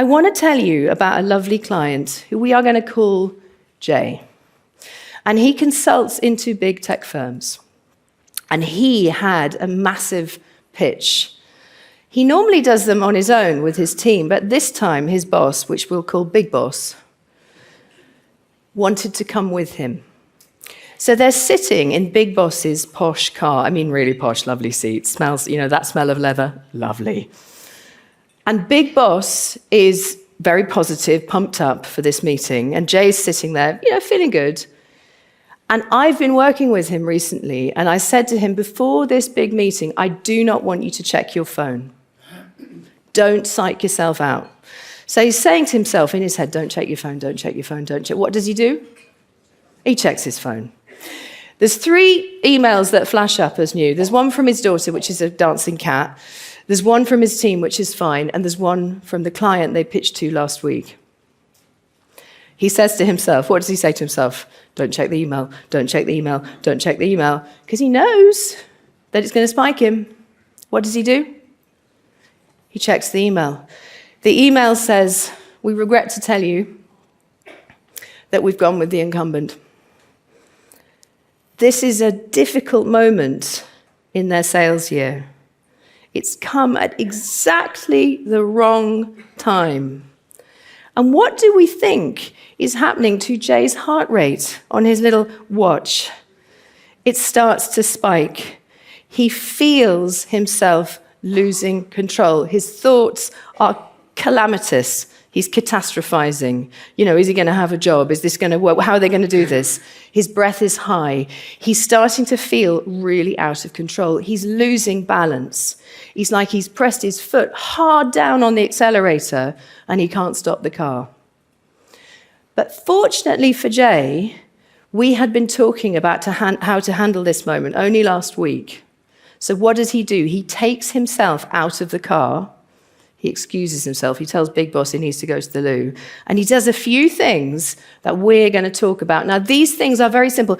I want to tell you about a lovely client who we are going to call Jay. And he consults into big tech firms. And he had a massive pitch. He normally does them on his own with his team, but this time his boss, which we'll call Big Boss, wanted to come with him. So they're sitting in Big Boss's posh car. I mean, really posh, lovely seats. Smells, that smell of leather, lovely. And Big Boss is very positive, pumped up for this meeting. And Jay's sitting there, feeling good. And I've been working with him recently, and I said to him, before this big meeting, I do not want you to check your phone. Don't psych yourself out. So he's saying to himself in his head, don't check your phone, don't check your phone, don't check. What does he do? He checks his phone. There's 3 emails that flash up as new. There's one from his daughter, which is a dancing cat. There's one from his team, which is fine. And there's one from the client they pitched to last week. He says to himself, what does he say to himself? Don't check the email, don't check the email, don't check the email. Because he knows that it's going to spike him. What does he do? He checks the email. The email says, we regret to tell you that we've gone with the incumbent. This is a difficult moment in their sales year. It's come at exactly the wrong time. And what do we think is happening to Jay's heart rate on his little watch? It starts to spike. He feels himself losing control. His thoughts are calamitous. He's catastrophizing. Is he going to have a job? Is this going to work? How are they going to do this? His breath is high. He's starting to feel really out of control. He's losing balance. It's like he's pressed his foot hard down on the accelerator and he can't stop the car. But fortunately for Jay, we had been talking about how to handle this moment only last week. So what does he do? He takes himself out of the car. He excuses himself. He tells Big Boss he needs to go to the loo. And he does a few things that we're going to talk about. Now, these things are very simple.